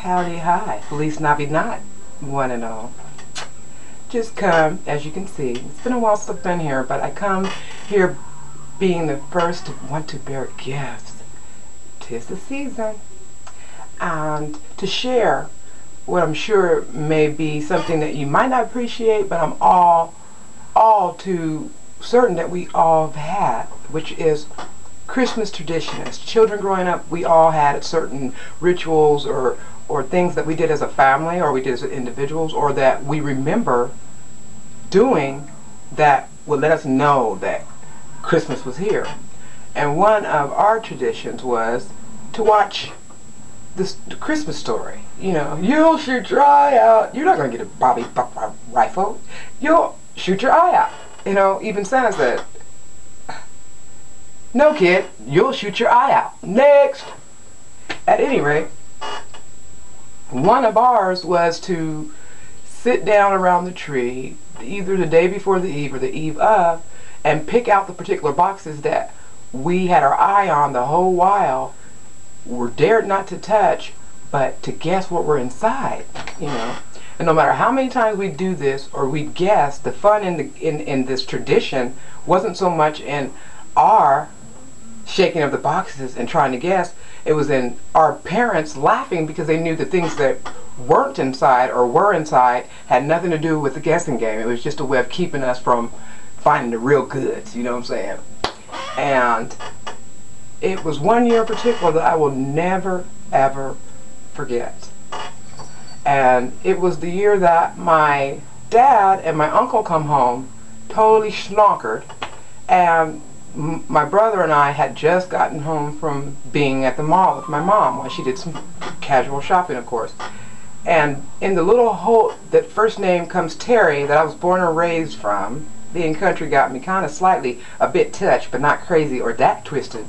Howdy, hi, Feliz Navidad, one and all. Just come, as you can see, it's been a while since I've been here, but I come here being the first to want to bear gifts. 'Tis the season. And to share what I'm sure may be something that you might not appreciate, but I'm all too certain that we all have had, which is Christmas tradition. As children growing up, we all had certain rituals or things that we did as a family or we did as individuals or that we remember doing that would let us know that Christmas was here. And one of our traditions was to watch the Christmas Story. You know, you'll shoot your eye out. You're not going to get a Bobby Buck rifle. You'll shoot your eye out. You know, even Santa said, no kid, you'll shoot your eye out. Next. At any rate, one of ours was to sit down around the tree either the day before the eve or the eve of and pick out the particular boxes that we had our eye on the whole while, were dared not to touch, but to guess what were inside, you know. And no matter how many times we do this or we guess, the fun in this tradition wasn't so much in our shaking of the boxes and trying to guess. It was in our parents laughing because they knew the things that weren't inside or were inside had nothing to do with the guessing game. It was just a way of keeping us from finding the real goods, you know what I'm saying? And it was one year in particular that I will never ever forget. And it was the year that my dad and my uncle come home totally schnockered, and my brother and I had just gotten home from being at the mall with my mom while she did some casual shopping, of course. And in the little hole that first name comes Terry, that I was born and raised from, being country got me kind of slightly a bit touched, but not crazy or that twisted.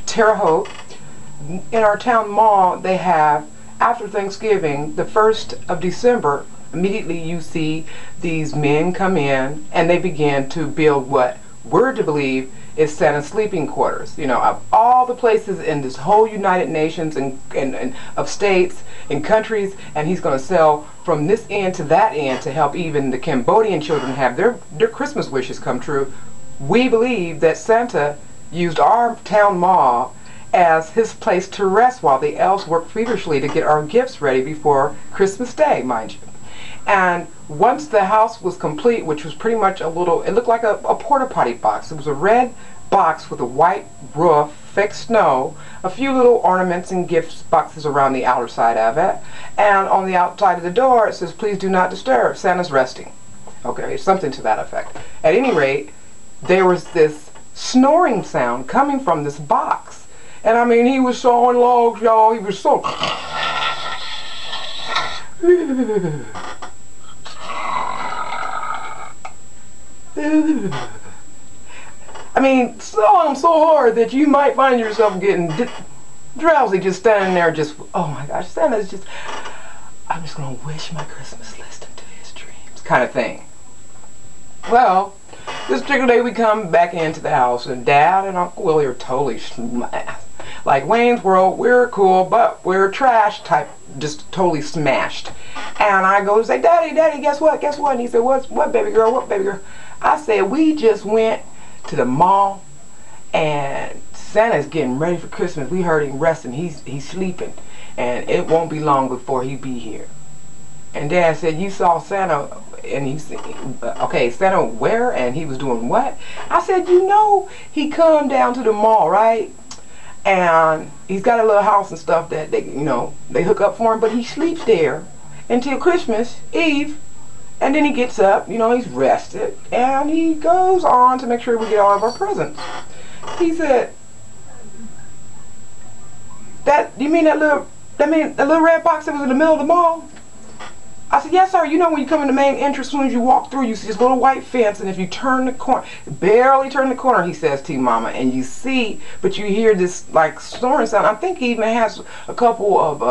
Terre Haute, in our town mall, they have, after Thanksgiving, the 1st of December, immediately you see these men come in and they begin to build what we're to believe is Santa's sleeping quarters. You know, of all the places in this whole United Nations and of states and countries, and he's going to sell from this end to that end to help even the Cambodian children have their Christmas wishes come true. We believe that Santa used our town mall as his place to rest while the elves worked feverishly to get our gifts ready before Christmas Day, mind you. And once the house was complete, which was pretty much a little, it looked like a porta potty box. It was a red box with a white roof, fake snow, a few little ornaments and gift boxes around the outer side of it. And on the outside of the door it says, please do not disturb, Santa's resting. Okay, something to that effect. At any rate, there was this snoring sound coming from this box. And I mean, he was sawing logs, y'all. He was so... I mean, sawing so hard that you might find yourself getting drowsy just standing there just, oh my gosh, Santa's just, I'm just going to wish my Christmas list into his dreams kind of thing. Well, this particular day we come back into the house and Dad and Uncle Willie are totally smashed. Like Wayne's World, we're cool, but we're trash type, just totally smashed. And I go to say, Daddy, guess what? Guess what? And he said, what baby girl? What baby girl? I said, we just went to the mall and Santa's getting ready for Christmas. We heard him resting. He's sleeping. And it won't be long before he be here. And Dad said, you saw Santa? And he said, okay, Santa where? And he was doing what? I said, you know, he come down to the mall, right? And he's got a little house and stuff that they, you know, they hook up for him, but he sleeps there until Christmas Eve. And then he gets up, you know, he's rested, and he goes on to make sure we get all of our presents. He said, you mean that little red box that was in the middle of the mall? I said, yes, sir. You know when you come in the main entrance, as soon as you walk through, you see this little white fence, and if you turn the corner, barely turn the corner, he says to you, Mama, and you see, but you hear this, like, snoring sound. I think he even has a couple of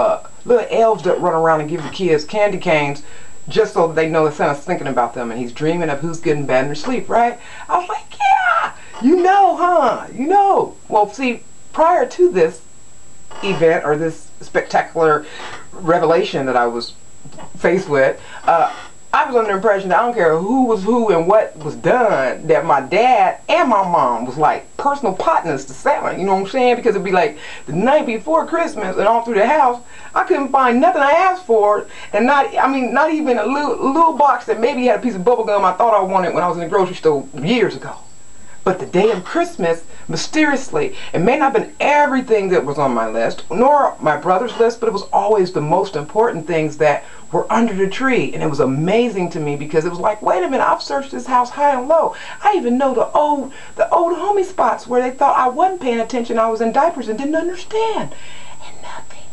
little elves that run around and give the kids candy canes, just so that they know that Santa's thinking about them and he's dreaming of who's getting bad in their sleep, right? I was like, yeah, you know, huh? You know. Well, see, prior to this event or this spectacular revelation that I was faced with, I was under the impression that I don't care who was who and what was done, that my dad and my mom was like personal partners to Santa, you know what I'm saying? Because it'd be like the night before Christmas and all through the house, I couldn't find nothing I asked for, and not even a little box that maybe had a piece of bubble gum I thought I wanted when I was in the grocery store years ago. But the day of Christmas, mysteriously, it may not have been everything that was on my list, nor my brother's list, but it was always the most important things that were under the tree. And it was amazing to me because it was like, wait a minute, I've searched this house high and low. I even know the old homie spots where they thought I wasn't paying attention, I was in diapers and didn't understand. And nothing.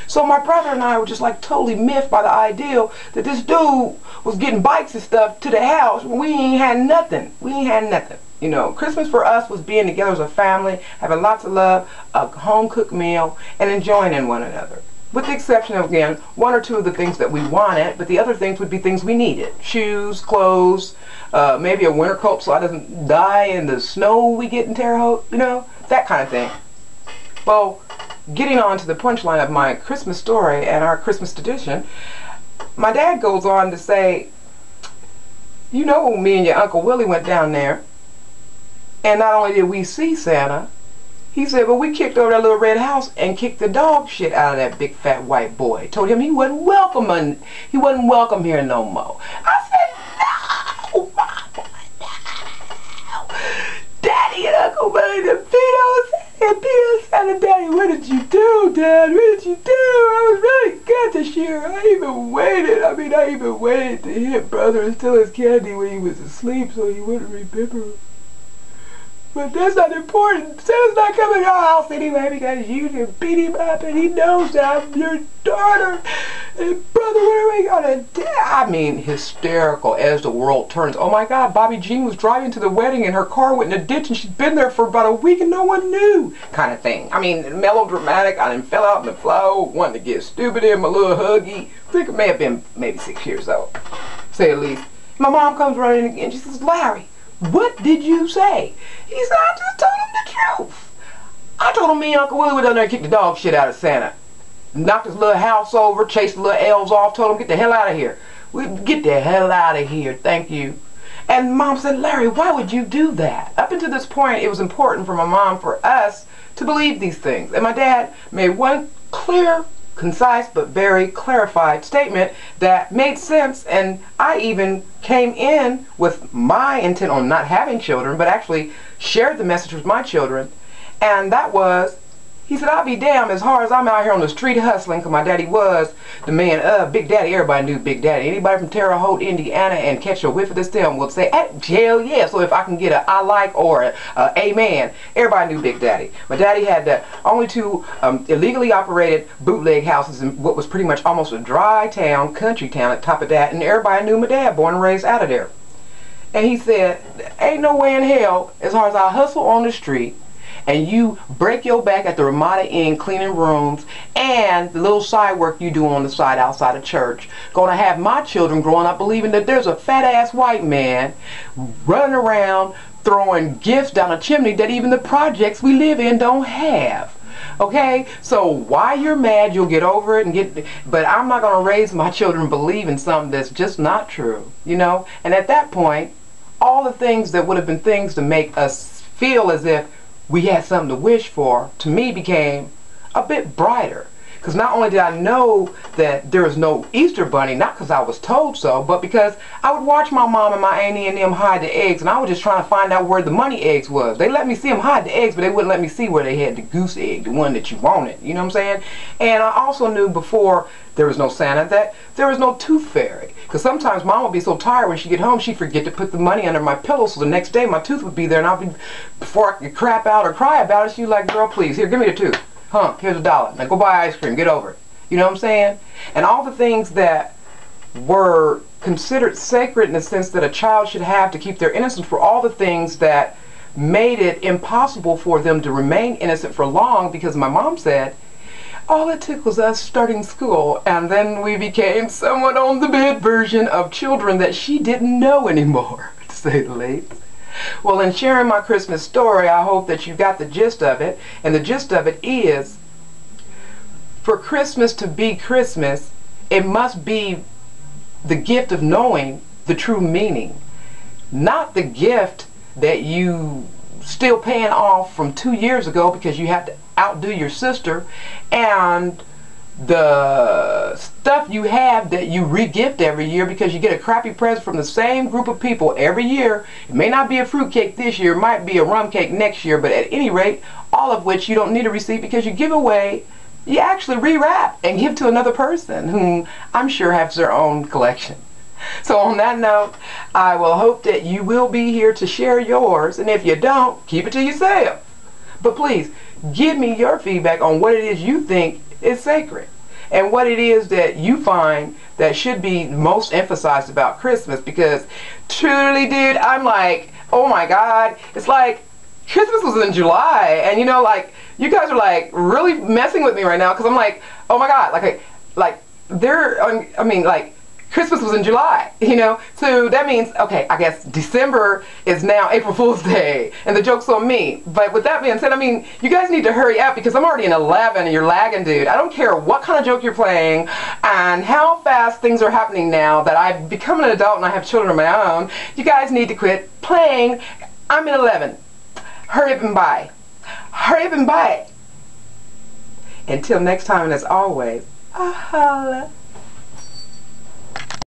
So my brother and I were just like totally miffed by the idea that this dude was getting bikes and stuff to the house when we ain't had nothing. We ain't had nothing. You know, Christmas for us was being together as a family, having lots of love, a home-cooked meal, and enjoying in one another. With the exception of, again, one or two of the things that we wanted, but the other things would be things we needed. Shoes, clothes, maybe a winter coat so I doesn't die in the snow we get in Terre Haute, you know, that kind of thing. Well, getting on to the punchline of my Christmas story and our Christmas tradition, my dad goes on to say, you know, me and your Uncle Willie went down there, and not only did we see Santa, he said, but we kicked over that little red house and kicked the dog shit out of that big fat white boy. Told him he wasn't welcome here no more. I said, no, Mama, no. Daddy and Uncle Willie, the pedos, and Peter said, Daddy, what did you do, Dad? What did you do? I was really good this year. I even waited to hit brother and steal his candy when he was asleep so he wouldn't remember. But that's not important. Santa's not coming to our house anyway because you can beat him up and he knows that I'm your daughter. And brother, what are we gonna do? I mean, hysterical as the world turns. Oh my God, Bobby Jean was driving to the wedding and her car went in a ditch and she'd been there for about a week and no one knew, kind of thing. I mean, melodramatic. I fell out in the flow, wanted to get stupid in my little huggy. I think it may have been maybe 6 years old, say at least. My mom comes running again. She says, Larry, what did you say? He said, I just told him the truth. I told him me and Uncle Willie were down there and kicked the dog shit out of Santa. Knocked his little house over, chased the little elves off, told him get the hell out of here. Get the hell out of here, thank you. And Mom said, Larry, why would you do that? Up until this point, it was important for my mom, for us, to believe these things. And my dad made one clear, concise but very clarified statement that made sense, and I even came in with my intent on not having children, but actually shared the message with my children, and that was, he said, I'll be damned as hard as I'm out here on the street hustling, because my daddy was the man of Big Daddy. Everybody knew Big Daddy. Anybody from Terre Haute, Indiana, and catch a whiff of this film will say, hell yeah. So if I can get a I like or a amen, everybody knew Big Daddy. My daddy had the only two illegally operated bootleg houses in what was pretty much almost a dry town, country town at top of that, and everybody knew my dad, born and raised out of there. And he said, ain't no way in hell, as hard as I hustle on the street, and you break your back at the Ramada Inn cleaning rooms and the little side work you do on the side outside of church, gonna have my children growing up believing that there's a fat ass white man running around throwing gifts down a chimney that even the projects we live in don't have. Okay, so why you're mad, you'll get over it and but I'm not gonna raise my children believing something that's just not true, you know. And at that point, all the things that would have been things to make us feel as if we had something to wish for, to me became a bit brighter. Because not only did I know that there was no Easter bunny, not because I was told so, but because I would watch my mom and my auntie and them hide the eggs, and I was just trying to find out where the money eggs was. They let me see them hide the eggs, but they wouldn't let me see where they had the goose egg, the one that you wanted, you know what I'm saying? And I also knew before there was no Santa that there was no tooth fairy. Because sometimes Mom would be so tired when she get home, she'd forget to put the money under my pillow, so the next day my tooth would be there, and I'd be, before I could crap out or cry about it, she'd be like, girl, please, here, give me the tooth. Huh, here's $1. Now go buy ice cream, get over it. You know what I'm saying? And all the things that were considered sacred in the sense that a child should have to keep their innocence were all the things that made it impossible for them to remain innocent for long, because my mom said, all it took was us starting school, and then we became somewhat on the bed version of children that she didn't know anymore, to say the least. Well, in sharing my Christmas story, I hope that you got the gist of it, and the gist of it is, for Christmas to be Christmas, it must be the gift of knowing the true meaning, not the gift that you still paying off from 2 years ago because you have to outdo your sister, and the stuff you have that you re-gift every year because you get a crappy present from the same group of people every year. It may not be a fruit cake this year, it might be a rum cake next year, but at any rate, all of which you don't need a receipt because you give away, you actually rewrap and give to another person whom I'm sure has their own collection. So on that note, I will hope that you will be here to share yours, and if you don't, keep it to yourself. But please, give me your feedback on what it is you think is sacred and what it is that you find that should be most emphasized about Christmas, because truly, dude, I'm like, oh my God, it's like Christmas was in July, and you know, like, you guys are like really messing with me right now because I'm like, oh my God, like they're, I mean, like, Christmas was in July, you know, so that means, okay, I guess December is now April Fool's Day, and the joke's on me. But with that being said, I mean, you guys need to hurry up because I'm already in 11 and you're lagging, dude. I don't care what kind of joke you're playing and how fast things are happening now that I've become an adult and I have children of my own. You guys need to quit playing. I'm in 11. Hurry up and buy. Hurry up and buy it. Until next time, and as always, holla.